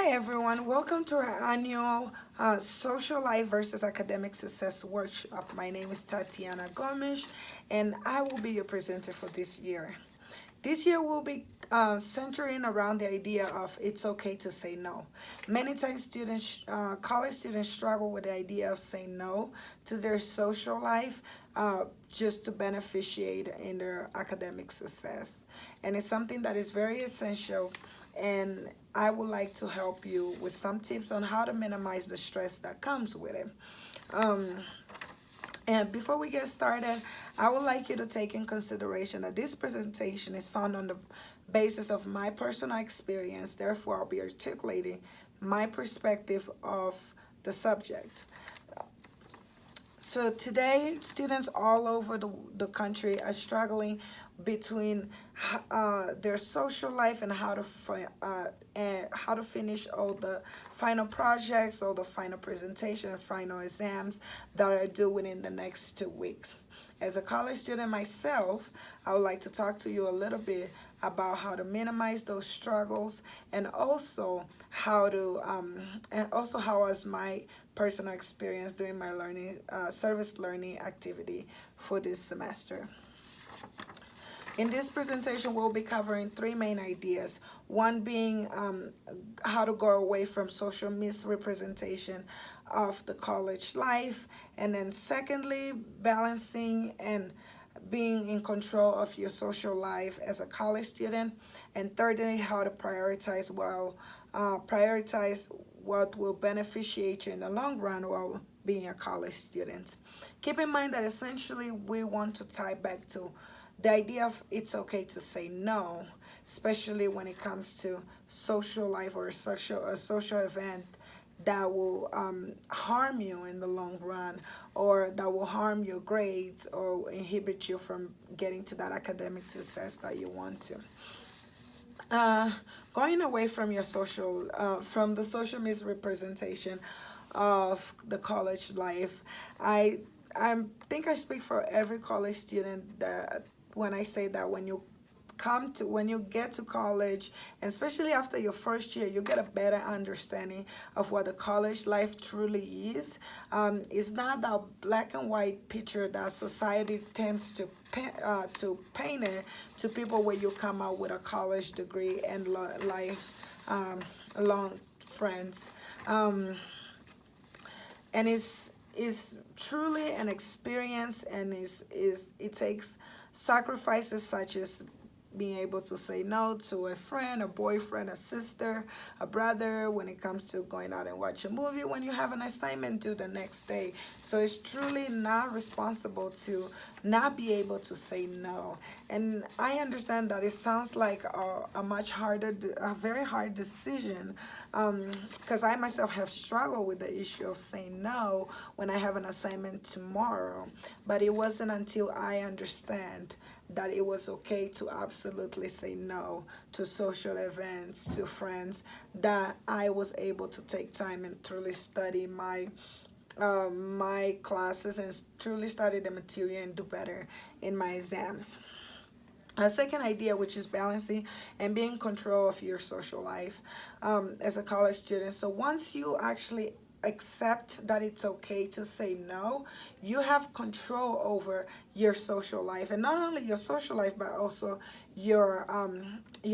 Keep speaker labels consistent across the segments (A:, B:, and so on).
A: Hi everyone, welcome to our annual Social Life versus Academic Success workshop. My name is Tatiana Gomes and I will be your presenter for this year. This year will be centering around the idea of it's okay to say no. Many times college students struggle with the idea of saying no to their social life just to beneficiate in their academic success. And it's something that is very essential, and I would like to help you with some tips on how to minimize the stress that comes with it. Um, and before we get started, I would like you to take in consideration that this presentation is found on the basis of my personal experience. Therefore, I'll be articulating my perspective of the subject. So today, students all over the country are struggling between their social life and how to finish all the final projects, all the final presentation, and final exams that are due within the next 2 weeks. As a college student myself, I would like to talk to you a little bit about how to minimize those struggles, and also how was my personal experience during my learning service learning activity for this semester. In this presentation, we'll be covering three main ideas. One being how to go away from social misrepresentation of the college life. And then secondly, balancing and being in control of your social life as a college student. And thirdly, how to prioritize what will beneficiate you in the long run while being a college student. Keep in mind that essentially we want to tie back to the idea of it's okay to say no, especially when it comes to social life or a social event that will harm you in the long run, or that will harm your grades or inhibit you from getting to that academic success that you want to. uh, Going away from from the social misrepresentation of the college life, I I think I speak for every college student that when I say that when you get to college, and especially after your first year, you get a better understanding of what the college life truly is. It's not that black and white picture that society tends to paint it to people when you come out with a college degree and life long friends. Um, and is truly an experience, and is it takes sacrifices such as being able to say no to a friend, a boyfriend, a sister, a brother when it comes to going out and watch a movie when you have an assignment due the next day. So it's truly not responsible to not be able to say no. And I understand that it sounds like a very hard decision, because I myself have struggled with the issue of saying no when I have an assignment tomorrow. But it wasn't until I understand that it was okay to absolutely say no to social events, to friends, that I was able to take time and truly study my classes and truly study the material and do better in my exams. A second idea, which is balancing and being in control of your social life as a college student. So once you actually accept that it's okay to say no, you have control over your social life, and not only your social life but also your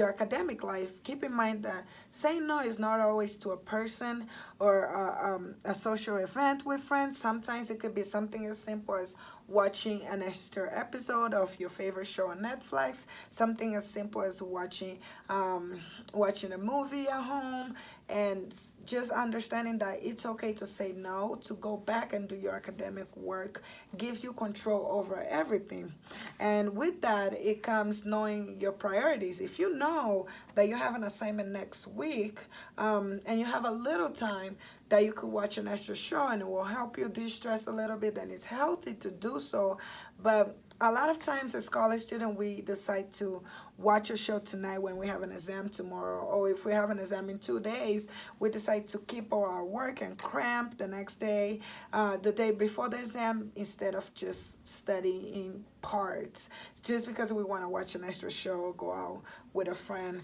A: academic life. Keep in mind that saying no is not always to a person or a social event with friends. Sometimes it could be something as simple as watching an extra episode of your favorite show on Netflix, something as simple as watching a movie at home, and just understanding that it's okay to say no, to go back and do your academic work, gives you control over everything. And with that, it comes knowing your priorities. If you know that you have an assignment next week, and you have a little time that you could watch an extra show and it will help you de-stress a little bit, then it's healthy to do so. But a lot of times as college student, we decide to watch a show tonight when we have an exam tomorrow, or if we have an exam in 2 days, we decide to keep all our work and cramp the next day, the day before the exam, instead of just studying in parts, just because we want to watch an extra show or go out with a friend.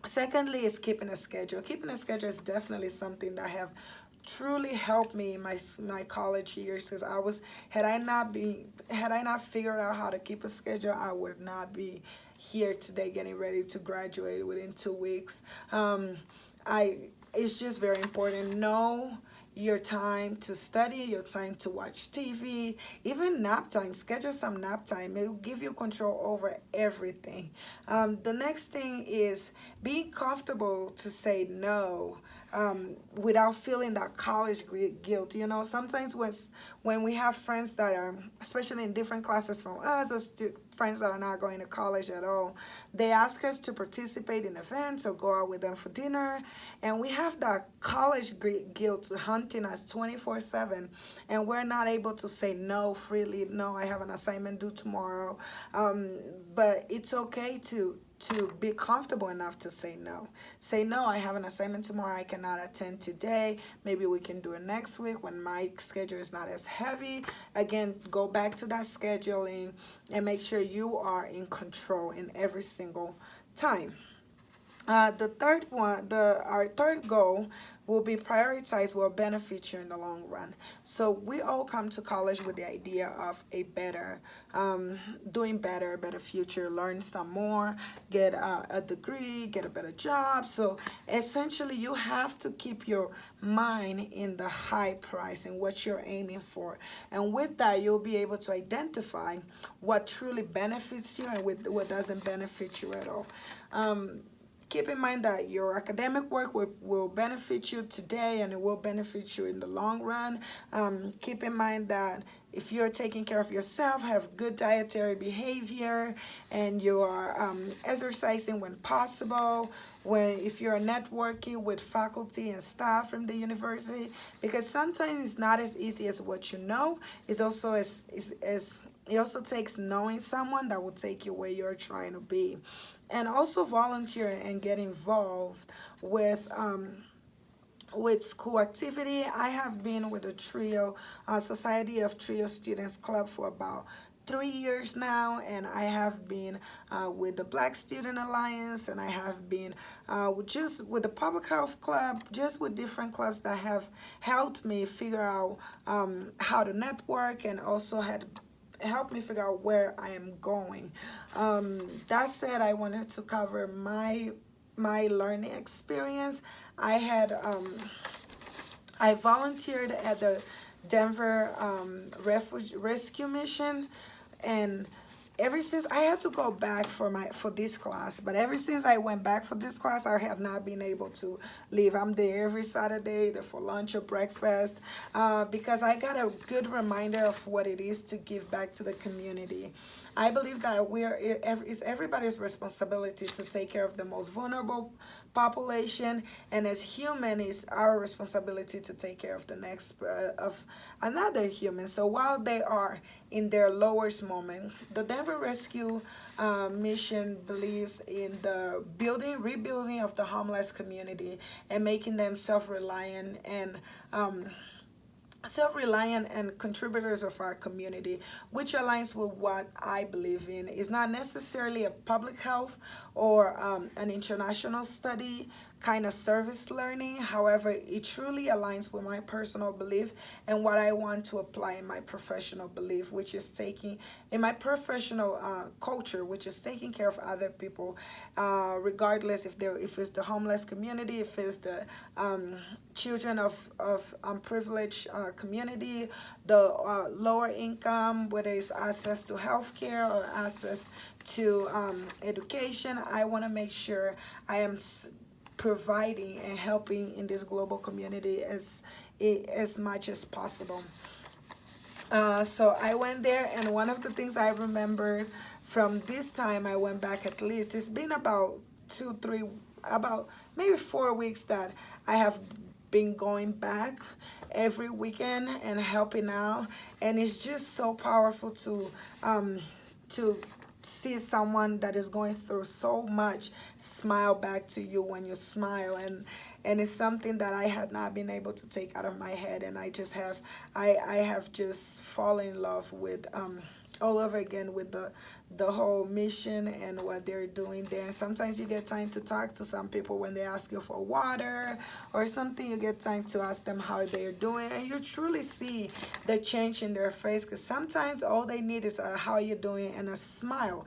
A: Secondly is keeping a schedule. Keeping a schedule is definitely something that have truly helped me in my college years, because I was had I not figured out how to keep a schedule, I would not be here today getting ready to graduate within 2 weeks. I It's just very important. Know your time to study, your time to watch TV, even nap time. Schedule some nap time. It will give you control over everything. The next thing is being comfortable to say no, without feeling that college guilt. You know, sometimes when we have friends that are, especially in different classes from us, or friends that are not going to college at all, they ask us to participate in events or go out with them for dinner, and we have that college guilt hunting us 24/7, and we're not able to say no freely. No, I have an assignment due tomorrow. But it's okay to be comfortable enough to say no. Say no, I have an assignment tomorrow, I cannot attend today. Maybe we can do it next week when my schedule is not as heavy. Again, go back to that scheduling and make sure you are in control in every single time. The third one, our third goal will be prioritize will benefit you in the long run. So we all come to college with the idea of a better, doing better, better future, learn some more, get a degree, get a better job. So essentially, you have to keep your mind in the high price and what you're aiming for. And with that, you'll be able to identify what truly benefits you and what doesn't benefit you at all. Keep in mind that your academic work will benefit you today and it will benefit you in the long run. Keep in mind that if you're taking care of yourself, have good dietary behavior, and you are exercising when possible, if you're networking with faculty and staff from the university, because sometimes it's not as easy as what you know. It's also as it also takes knowing someone that will take you where you're trying to be. And also volunteer and get involved with school activity. I have been with the TRIO, Society of TRIO Students Club, for about 3 years now, and I have been with the Black Student Alliance, and I have been just with the Public Health Club, just with different clubs that have helped me figure out how to network, and also had helped me figure out where I am going. That said, I wanted to cover my learning experience. I volunteered at the Denver Refuge Rescue Mission, and ever since I had to go back for this class, but ever since I went back for this class, I have not been able to leave. I'm there every Saturday, either for lunch or breakfast, because I got a good reminder of what it is to give back to the community. I believe that it's everybody's responsibility to take care of the most vulnerable population, and as human, it's our responsibility to take care of the next of another human. So while they are in their lowest moment, the Denver Rescue Mission believes in the rebuilding of the homeless community and making them self-reliant and contributors of our community, which aligns with what I believe in. It's not necessarily a public health or an international study kind of service learning. However, it truly aligns with my personal belief and what I want to apply in my professional belief, which is in my professional culture, which is taking care of other people, regardless if it's the homeless community, if it's the children of unprivileged community, the lower income, whether it's access to healthcare or access to education. I want to make sure I am providing and helping in this global community as much as possible. So I went there, and one of the things I remembered from this time I went back, at least it's been about about maybe 4 weeks that I have been going back every weekend and helping out, and it's just so powerful to see someone that is going through so much smile back to you when you smile, and it's something that I had not been able to take out of my head, and I have just fallen in love with all over again with the whole mission and what they're doing there. And sometimes you get time to talk to some people when they ask you for water or something. You get time to ask them how they're doing, and you truly see the change in their face, because sometimes all they need is a how you doing and a smile.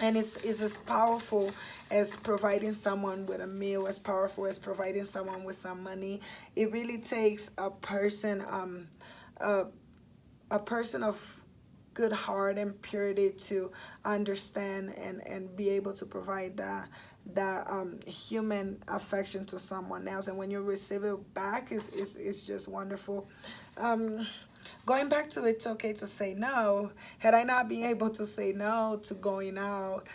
A: And it's as powerful as providing someone with a meal, as powerful as providing someone with some money. It really takes a person of good heart and purity to understand and be able to provide that human affection to someone else. And when you receive it back, it's just wonderful. um, Going back to it's okay to say no, had I not been able to say no to going out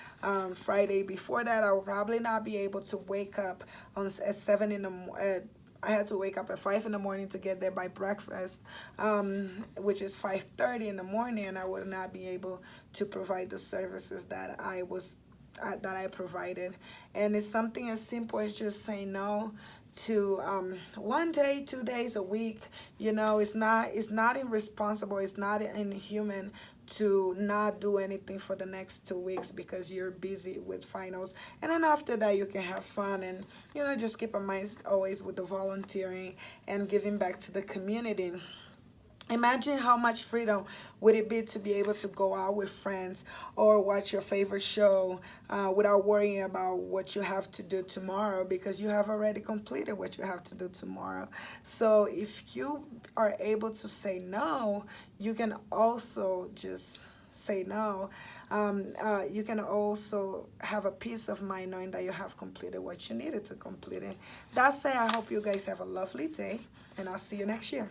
A: Friday before that, I would probably not be able to wake up at 7 in the I had to wake up at 5 in the morning to get there by breakfast, which is 5:30 in the morning, and I would not be able to provide the services that I provided. And it's something as simple as just saying no to 1 day, 2 days a week. It's not irresponsible, it's not inhuman to not do anything for the next 2 weeks because you're busy with finals. And then after that, you can have fun and just keep in mind always with the volunteering and giving back to the community. Imagine how much freedom would it be to be able to go out with friends or watch your favorite show without worrying about what you have to do tomorrow, because you have already completed what you have to do tomorrow. So if you are able to say no, you can also just say no. You can also have a peace of mind knowing that you have completed what you needed to complete it. That's it. I hope you guys have a lovely day, and I'll see you next year.